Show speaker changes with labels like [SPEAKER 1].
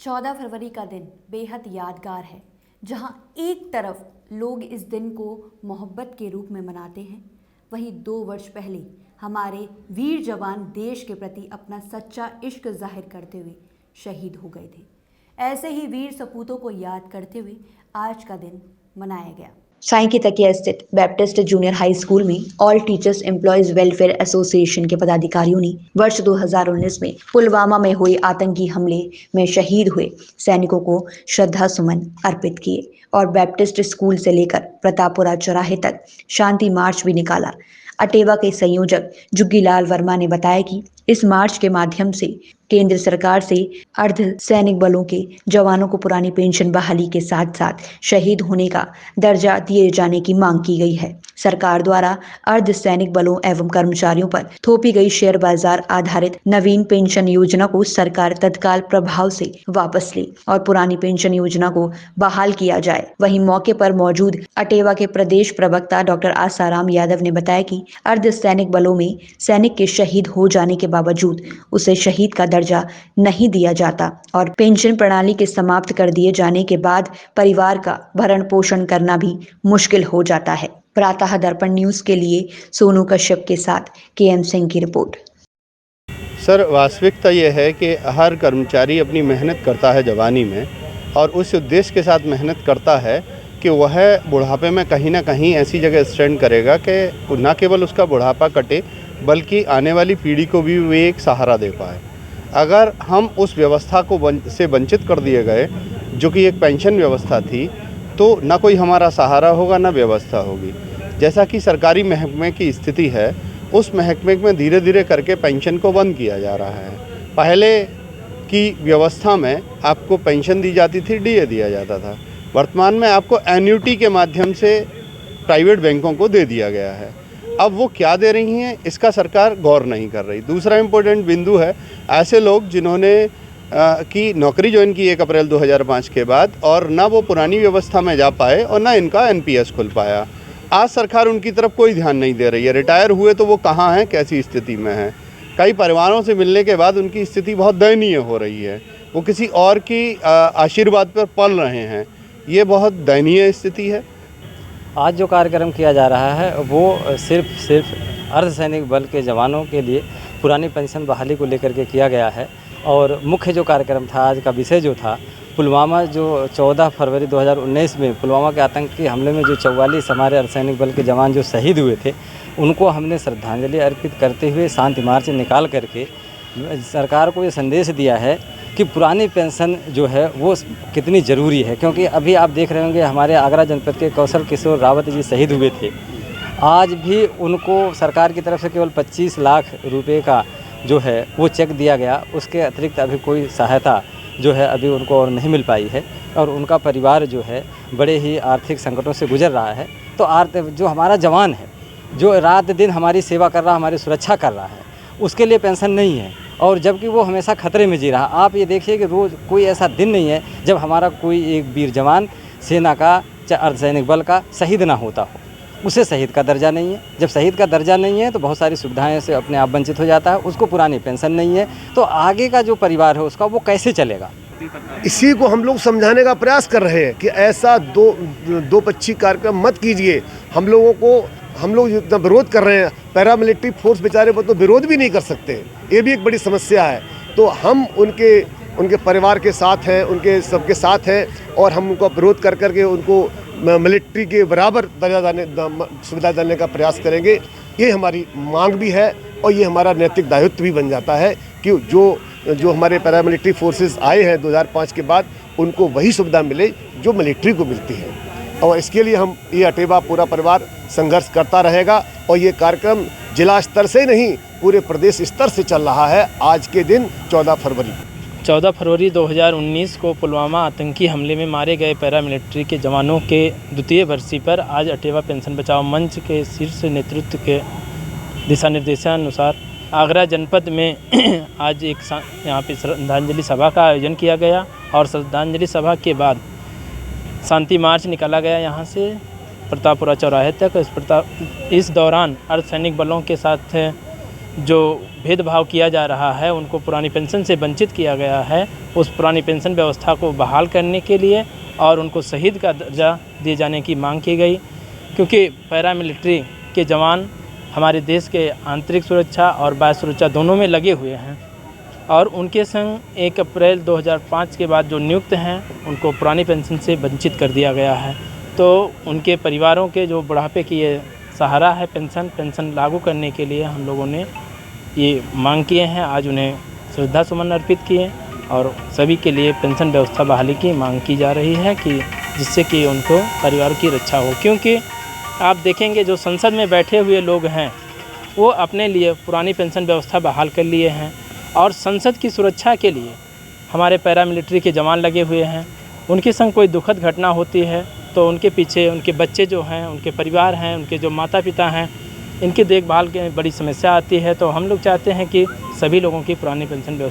[SPEAKER 1] 14 फरवरी का दिन बेहद यादगार है, जहां एक तरफ लोग इस दिन को मोहब्बत के रूप में मनाते हैं, वहीं 2 वर्ष पहले हमारे वीर जवान देश के प्रति अपना सच्चा इश्क जाहिर करते हुए शहीद हो गए थे। ऐसे ही वीर सपूतों को याद करते हुए आज का दिन मनाया गया।
[SPEAKER 2] साई की तकिया स्थित बैप्टिस्ट जूनियर हाई स्कूल में all teachers employees welfare association के पदाधिकारियों ने वर्ष 2019 में पुलवामा में हुए आतंकी हमले में शहीद हुए सैनिकों को श्रद्धा सुमन अर्पित किए और बैप्टिस्ट स्कूल से लेकर प्रतापपुरा चौराहे तक शांति मार्च भी निकाला। अटेवा के संयोजक जुग्गीलाल वर्मा ने बताया कि इस मार्च के माध्यम से केंद्र सरकार से अर्ध सैनिक बलों के जवानों को पुरानी पेंशन बहाली के साथ साथ शहीद होने का दर्जा दिए जाने की मांग की गई है। सरकार द्वारा अर्ध सैनिक बलों एवं कर्मचारियों पर थोपी गई शेयर बाजार आधारित नवीन पेंशन योजना को सरकार तत्काल प्रभाव से वापस ले और पुरानी पेंशन योजना को बहाल किया जाए। वहीं मौके पर मौजूद अटेवा के प्रदेश प्रवक्ता डॉक्टर आसाराम यादव ने बताया कि अर्ध सैनिक बलों में सैनिक के शहीद हो जाने के बावजूद उसे शहीद का दर्जा नहीं दिया जाता और पेंशन प्रणाली के समाप्त कर दिए जाने के बाद परिवार का भरण पोषण करना भी मुश्किल हो जाता है। प्रातः दर्पण न्यूज के लिए सोनू कश्यप के साथ केएम सिंह की रिपोर्ट।
[SPEAKER 3] सर, वास्तविकता यह है कि हर कर्मचारी अपनी मेहनत करता है जवानी में और उस उद्देश्य के साथ मेहनत करता है कि वह बुढ़ापे में कहीं ना कहीं ऐसी जगह स्टैंड करेगा कि न केवल उसका बुढ़ापा कटे बल्कि आने वाली पीढ़ी को भी वे एक सहारा दे पाए। अगर हम उस व्यवस्था को से वंचित कर दिए गए जो कि एक पेंशन व्यवस्था थी, तो न कोई हमारा सहारा होगा न व्यवस्था होगी। जैसा कि सरकारी महकमे की स्थिति है, उस महकमे में धीरे धीरे करके पेंशन को बंद किया जा रहा है। पहले की व्यवस्था में आपको पेंशन दी जाती थी, डीए दिया जाता था। वर्तमान में आपको एन्युटी के माध्यम से प्राइवेट बैंकों को दे दिया गया है। अब वो क्या दे रही हैं इसका सरकार गौर नहीं कर रही। दूसरा इम्पोर्टेंट बिंदु है ऐसे लोग जिन्होंने की नौकरी ज्वाइन की 1 अप्रैल 2005 के बाद और ना वो पुरानी व्यवस्था में जा पाए और ना इनका एनपीएस खुल पाया। आज सरकार उनकी तरफ कोई ध्यान नहीं दे रही है। रिटायर हुए तो वो कहाँ हैं, कैसी स्थिति में हैं। कई परिवारों से मिलने के बाद उनकी स्थिति बहुत दयनीय हो रही है। वो किसी और की आशीर्वाद पर पल रहे हैं। ये बहुत दयनीय स्थिति है।
[SPEAKER 4] आज जो कार्यक्रम किया जा रहा है वो सिर्फ अर्धसैनिक बल के जवानों के लिए पुरानी पेंशन बहाली को लेकर के किया गया है। और मुख्य जो कार्यक्रम था, आज का विषय जो था, पुलवामा जो 14 फरवरी 2019 में पुलवामा के आतंकी हमले में जो 44 हमारे अर्धसैनिक बल के जवान जो शहीद हुए थे, उनको हमने श्रद्धांजलि अर्पित करते हुए शांति मार्च निकाल करके सरकार को ये संदेश दिया है कि पुरानी पेंशन जो है वो कितनी ज़रूरी है। क्योंकि अभी आप देख रहे होंगे हमारे आगरा जनपद के कौशल किशोर रावत जी शहीद हुए थे। आज भी उनको सरकार की तरफ से केवल 25 लाख रुपए का जो है वो चेक दिया गया। उसके अतिरिक्त अभी कोई सहायता जो है अभी उनको और नहीं मिल पाई है और उनका परिवार जो है बड़े ही आर्थिक संकटों से गुजर रहा है। तो जो हमारा जवान है, जो रात दिन हमारी सेवा कर रहा है, हमारी सुरक्षा कर रहा है, उसके लिए पेंशन नहीं है और जबकि वो हमेशा खतरे में जी रहा। आप ये देखिए कि रोज़ कोई ऐसा दिन नहीं है जब हमारा कोई एक वीर जवान सेना का चाहे अर्धसैनिक बल का शहीद ना होता हो। उसे शहीद का दर्जा नहीं है। जब शहीद का दर्जा नहीं है तो बहुत सारी सुविधाएं से अपने आप वंचित हो जाता है। उसको पुरानी पेंशन नहीं है तो आगे का जो परिवार है उसका वो कैसे चलेगा।
[SPEAKER 5] इसी को हम लोग समझाने का प्रयास कर रहे हैं कि ऐसा दो पक्षी कार्यक्रम मत कीजिए। हम लोग जितना विरोध कर रहे हैं, पैरामिलिट्री फोर्स बेचारे पर तो विरोध भी नहीं कर सकते। ये भी एक बड़ी समस्या है। तो हम उनके परिवार के साथ हैं, उनके सबके साथ हैं और हम उनको विरोध कर करके उनको मिलिट्री के बराबर दर्जा सुविधा देने का प्रयास करेंगे। ये हमारी मांग भी है और ये हमारा नैतिक दायित्व भी बन जाता है कि जो हमारे पैरामिलिट्री फोर्सेस आए हैं 2005 के बाद, उनको वही सुविधा मिले जो मिलिट्री को मिलती है। और इसके लिए ये अटेवा पूरा परिवार संघर्ष करता रहेगा और ये कार्यक्रम जिला स्तर से नहीं पूरे प्रदेश स्तर से चल रहा है। आज के दिन 14 फरवरी 2019 को पुलवामा आतंकी हमले में मारे गए पैरामिलिट्री के जवानों के द्वितीय बरसी पर आज अटेवा पेंशन बचाओ मंच के शीर्ष नेतृत्व के दिशा निर्देशानुसार आगरा जनपद में आज एक यहाँ पे श्रद्धांजलि सभा का आयोजन किया गया और श्रद्धांजलि सभा के बाद शांति मार्च निकाला गया यहाँ से प्रतापपुरा चौराहे तक। इस दौरान अर्धसैनिक बलों के साथ
[SPEAKER 6] जो भेदभाव किया जा रहा है, उनको पुरानी पेंशन से वंचित किया गया है, उस पुरानी पेंशन व्यवस्था को बहाल करने के लिए और उनको शहीद का दर्जा दिए जाने की मांग की गई। क्योंकि पैरामिलिट्री के जवान हमारे देश के आंतरिक सुरक्षा और बाह्य सुरक्षा दोनों में लगे हुए हैं और उनके संग 1 अप्रैल 2005 के बाद जो नियुक्त हैं उनको पुरानी पेंशन से वंचित कर दिया गया है। तो उनके परिवारों के जो बुढ़ापे की ये सहारा है पेंशन लागू करने के लिए हम लोगों ने ये मांग किए हैं। आज उन्हें श्रद्धा सुमन अर्पित किए और सभी के लिए पेंशन व्यवस्था बहाली की मांग की जा रही है कि जिससे कि उनको परिवार की रक्षा हो। क्योंकि आप देखेंगे जो संसद में बैठे हुए लोग हैं वो अपने लिए पुरानी पेंशन व्यवस्था बहाल कर लिए हैं और संसद की सुरक्षा के लिए हमारे पैरामिलिट्री के जवान लगे हुए हैं। उनके संग कोई दुखद घटना होती है तो उनके पीछे उनके बच्चे जो हैं, उनके परिवार हैं, उनके जो माता पिता हैं, इनकी देखभाल की बड़ी समस्या आती है। तो हम लोग चाहते हैं कि सभी लोगों की पुरानी पेंशन व्यवस्था